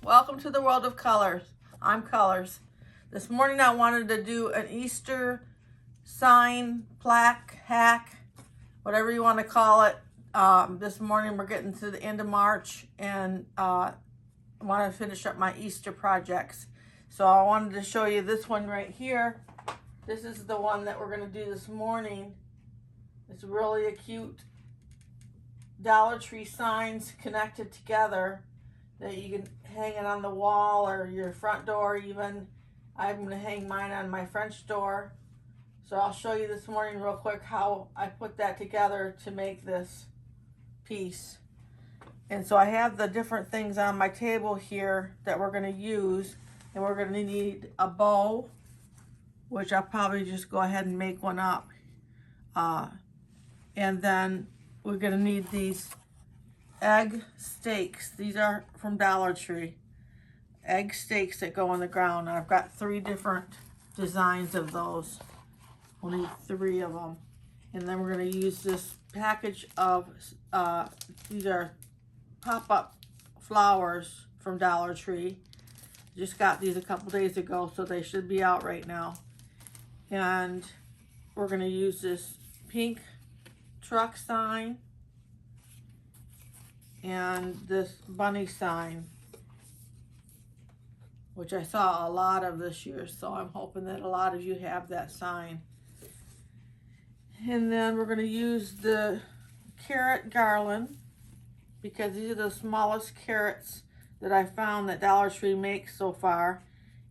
Welcome to the world of colors. I'm Colors. This morning I wanted to do an Easter sign, plaque, hack, whatever you want to call it. This morning we're getting to the end of March and I want to finish up my Easter projects. So I wanted to show you this one right here. This is the one that we're going to do this morning. It's really a cute Dollar Tree signs connected together that you can hang it on the wall or your front door even. I'm going to hang mine on my French door. So I'll show you this morning real quick how I put that together to make this piece. And so I have the different things on my table here that we're going to use. And we're going to need a bow, which I'll probably just go ahead and make one up. And then we're going to need these egg stakes. These are from Dollar Tree. Egg stakes that go on the ground. I've got 3 different designs of those. We'll need 3 of them. And then we're going to use this package of, these are pop-up flowers from Dollar Tree. Just got these a couple days ago, so they should be out right now. And we're going to use this pink truck sign and this bunny sign, which I saw a lot of this year, so I'm hoping that a lot of you have that sign. And then we're going to use the carrot garland, because these are the smallest carrots that I found that Dollar Tree makes so far,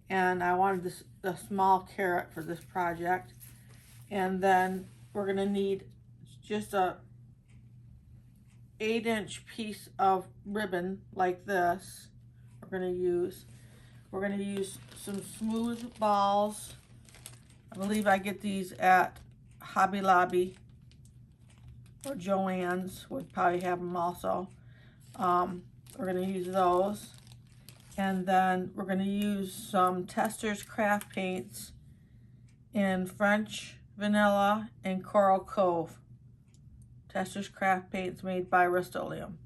and I wanted the small carrot for this project. And then we're going to need just a 8-inch piece of ribbon like this. We're going to use some smooth balls. I believe I get these at Hobby Lobby or Joann's, would probably have them also. We're going to use those. And then we're going to use some Testors craft paints in French Vanilla and Coral Cove. Testors craft paints made by Rust-Oleum.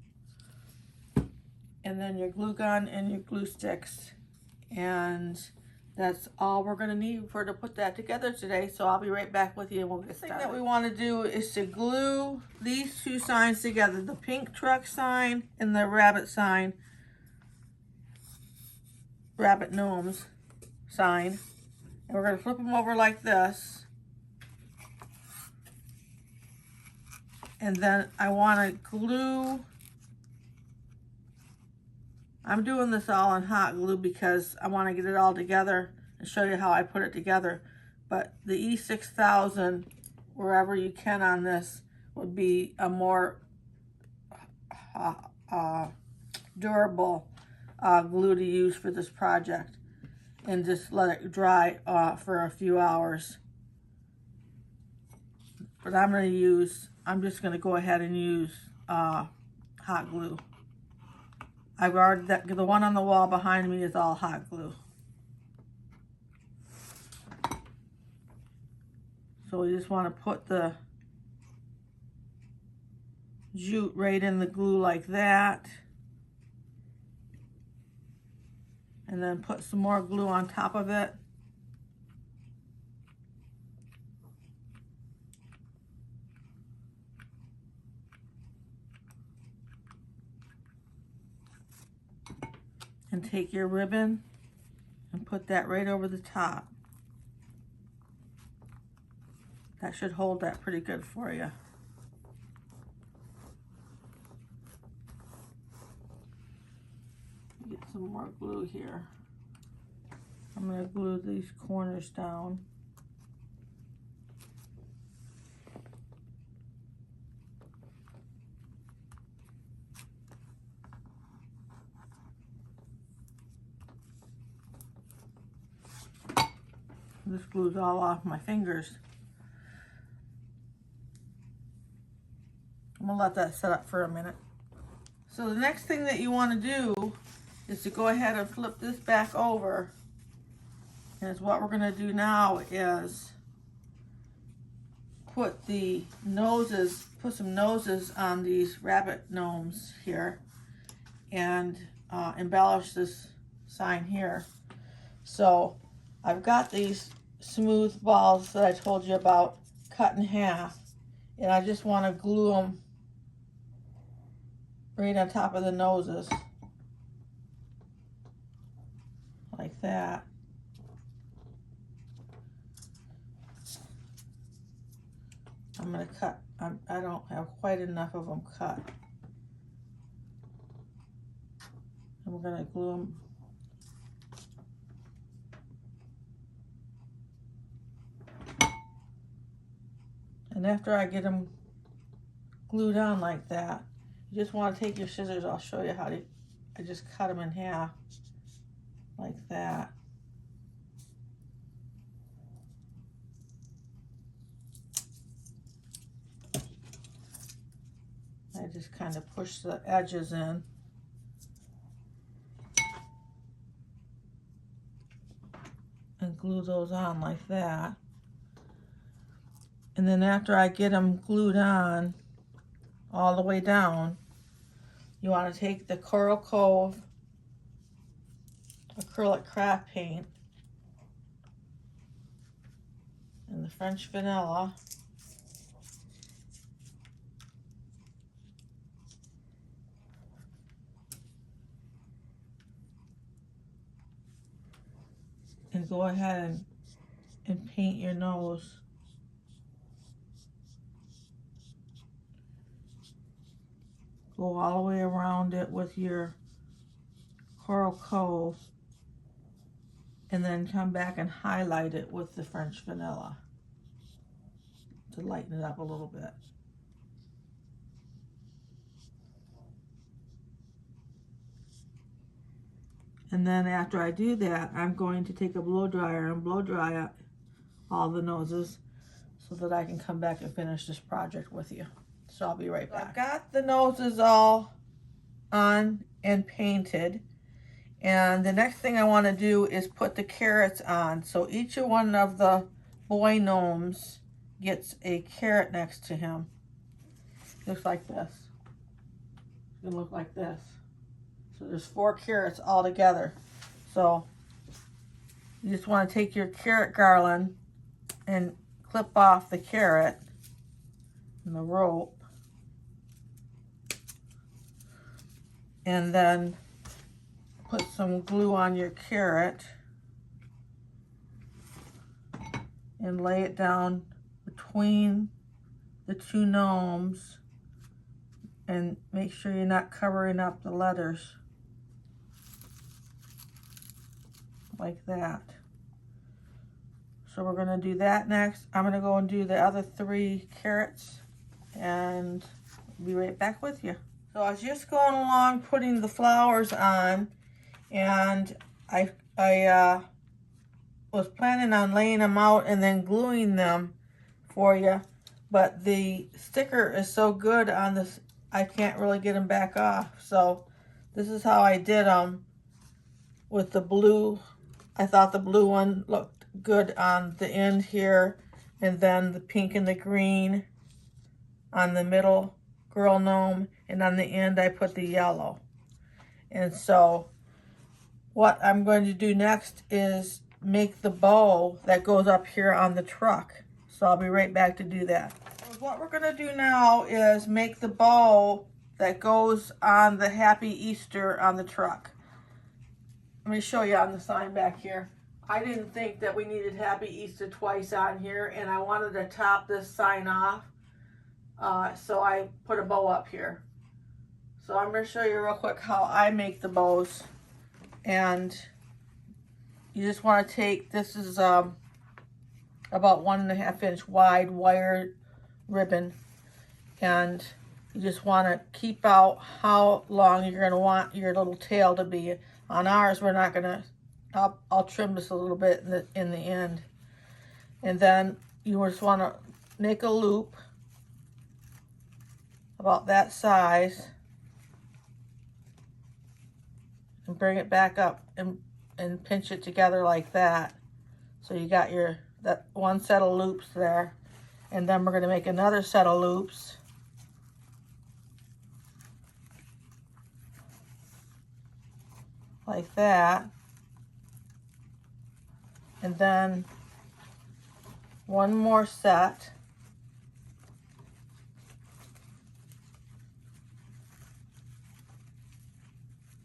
And then your glue gun and your glue sticks. And that's all we're going to need to put that together today. So I'll be right back with you and we'll get started. The thing that we want to do is to glue these 2 signs together. The pink truck sign and the rabbit sign. Rabbit gnomes sign. And we're going to flip them over like this. And then I want to glue. I'm doing this all in hot glue because I want to get it all together and show you how I put it together. But the E6000, wherever you can on this, would be a more durable glue to use for this project. And just let it dry for a few hours. But I'm just going to go ahead and use hot glue. I've already, the one on the wall behind me is all hot glue. So we just want to put the jute right in the glue like that. And then put some more glue on top of it. And take your ribbon and put that right over the top. That should hold that pretty good for you. Get some more glue here. I'm going to glue these corners down. This glue's all off my fingers. I'm going to let that set up for a minute. So the next thing that you want to do is to go ahead and flip this back over. And what we're going to do now is put the noses, put some noses on these rabbit gnomes here and embellish this sign here. So I've got these smooth balls that I told you about cut in half, and I just want to glue them right on top of the noses like that. I'm going to cut. I don't have quite enough of them cut. And we're going to glue them. And after I get them glued on like that, you just want to take your scissors. I'll show you how to. I just cut them in half like that. I just kind of push the edges in. And glue those on like that. And then after I get them glued on all the way down, you want to take the Coral Cove acrylic craft paint and the French vanilla, and go ahead and paint your nose. Go all the way around it with your Coral Cove, and then come back and highlight it with the French vanilla to lighten it up a little bit. And then after I do that, I'm going to take a blow dryer and blow dry up all the noses so that I can come back and finish this project with you. So I'll be right back. I've got the noses all on and painted. And the next thing I want to do is put the carrots on. So each one of the boy gnomes gets a carrot next to him. Looks like this. It's going to look like this. So there's 4 carrots all together. So you just want to take your carrot garland and clip off the carrot and the rope. And then put some glue on your carrot and lay it down between the 2 gnomes, and make sure you're not covering up the letters like that. So we're going to do that next. I'm going to go and do the other 3 carrots and be right back with you. So I was just going along putting the flowers on, and I was planning on laying them out and then gluing them for you, but the sticker is so good on this, I can't really get them back off. So this is how I did them with the blue. I thought the blue one looked good on the end here, and then the pink and the green on the middle girl gnome, and on the end I put the yellow. And so what I'm going to do next is make the bow that goes up here on the truck. So I'll be right back to do that. What we're going to do now is make the bow that goes on the Happy Easter on the truck. Let me show you on the sign back here. I didn't think that we needed Happy Easter twice on here, and I wanted to top this sign off. So I put a bow up here. So I'm going to show you real quick how I make the bows. And you just want to take, this is about 1.5 inch wide wire ribbon, and you just want to keep out how long you're going to want your little tail to be. On ours, we're not going to, I'll trim this a little bit in the end. And then you just want to make a loop about that size and bring it back up and pinch it together like that. So you got that one set of loops there. And then we're going to make another set of loops. Like that. and then one more set.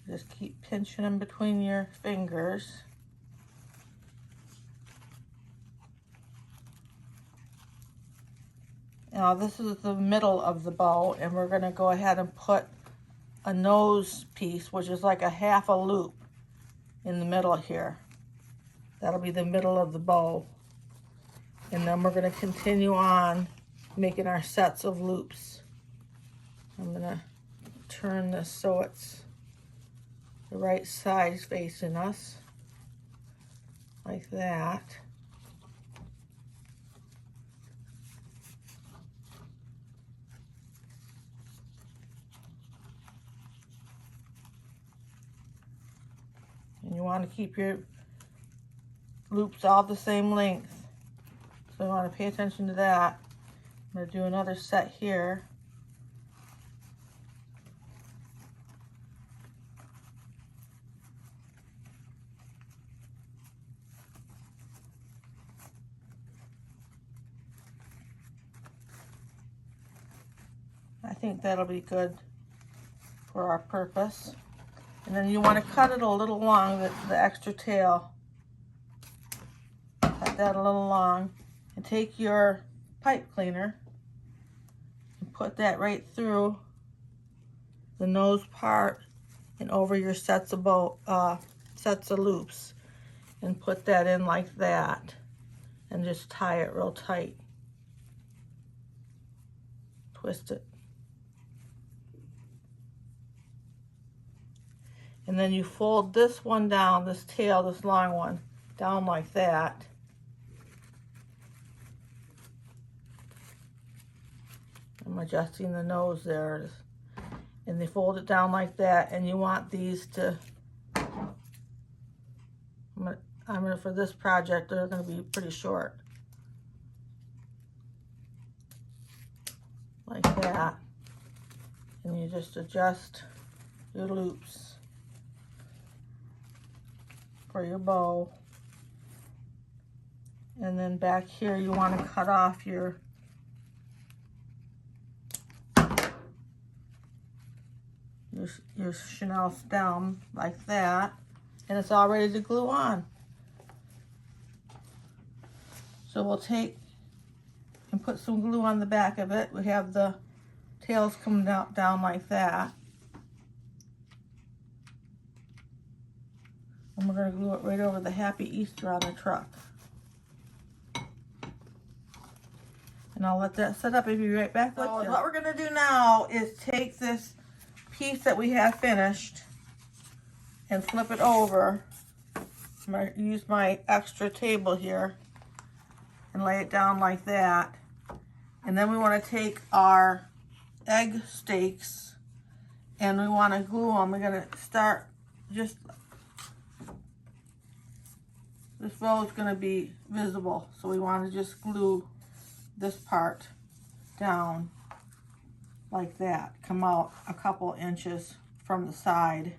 Just keep pinching them between your fingers. Now this is the middle of the bow, and we're going to go ahead and put a nose piece, which is like a half a loop in the middle here. That'll be the middle of the bow. And then we're going to continue on making our sets of loops. I'm going to turn this so it's the right side facing us, like that. And you want to keep your loops all the same length. So you want to pay attention to that. I'm going to do another set here. I think that'll be good for our purpose. And then you want to cut it a little long, the extra tail. Cut that a little long. And take your pipe cleaner and put that right through the nose part and over your sets of loops, and put that in like that, and just tie it real tight. Twist it. And then you fold this one down, this tail, this long one, down like that. I'm adjusting the nose there. And they fold it down like that, and you want these to, for this project, they're going to be pretty short. Like that. And you just adjust your loops for your bow. And then back here you want to cut off your Chanel stem like that, and it's all ready to glue on. So we'll take and put some glue on the back of it. We have the tails coming down like that. And we're going to glue it right over the Happy Easter on the truck. And I'll let that set up and be right back with you. What we're going to do now is take this piece that we have finished and flip it over. I'm going to use my extra table here and lay it down like that. And then we want to take our egg steaks and we want to glue them. We're going to start just, this bow is going to be visible, so we want to just glue this part down like that. Come out a couple inches from the side,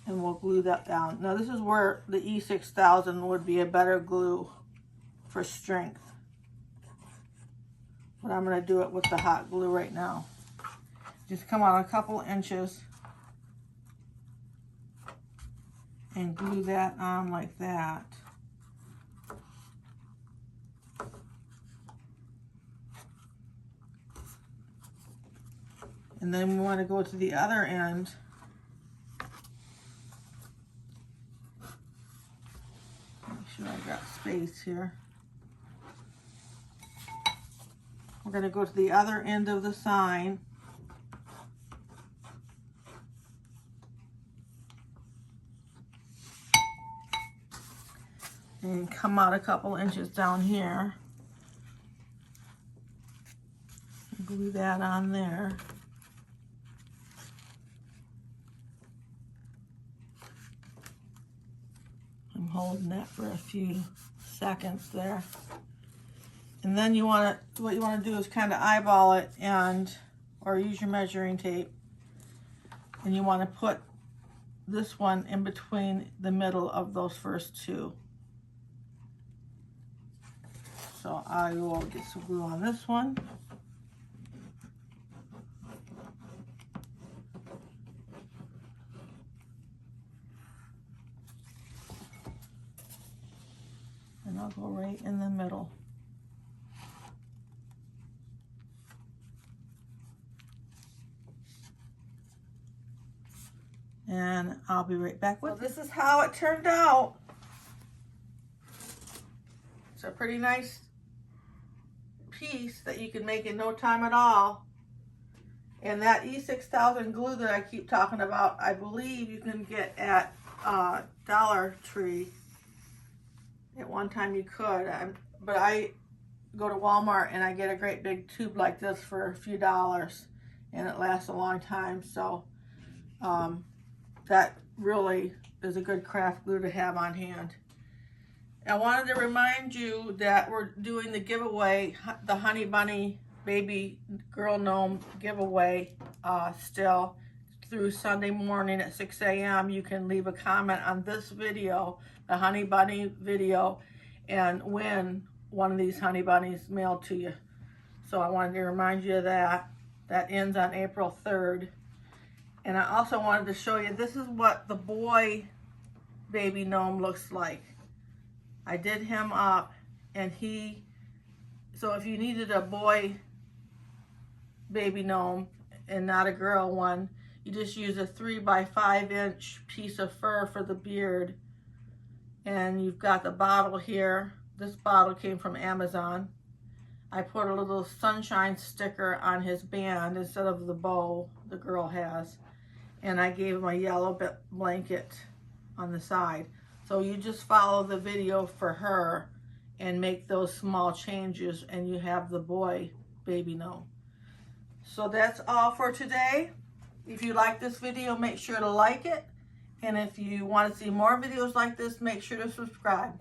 and we'll glue that down. Now this is where the E6000 would be a better glue for strength, but I'm going to do it with the hot glue right now. Just come out a couple inches and glue that on like that. And then we want to go to the other end. Make sure I've got space here. We're going to go to the other end of the sign. And come out a couple inches down here. Glue that on there. I'm holding that for a few seconds there. And then you want to, what you want to do is kind of eyeball it or use your measuring tape. And you want to put this one in between the middle of those first two. So I will get some glue on this one. And I'll go right in the middle. And I'll be right back with you. This is how it turned out. It's a pretty nice piece that you can make in no time at all. And that E6000 glue that I keep talking about, I believe you can get at Dollar Tree. At one time you could, but I go to Walmart and I get a great big tube like this for a few dollars, and it lasts a long time. So that really is a good craft glue to have on hand. I wanted to remind you that we're doing the giveaway, the Honey Bunny Baby Girl Gnome giveaway still through Sunday morning at 6 a.m. You can leave a comment on this video, the Honey Bunny video, and win one of these Honey Bunnies mailed to you. So I wanted to remind you of that. That ends on April 3rd. And I also wanted to show you, this is what the boy baby gnome looks like. I did him up, and so if you needed a boy baby gnome and not a girl one, you just use a 3x5 inch piece of fur for the beard. And you've got the bottle here. This bottle came from Amazon. I put a little sunshine sticker on his band instead of the bow the girl has. And I gave him a yellow blanket on the side. So you just follow the video for her and make those small changes, and you have the boy baby gnome. So that's all for today. If you like this video, make sure to like it. And if you want to see more videos like this, make sure to subscribe.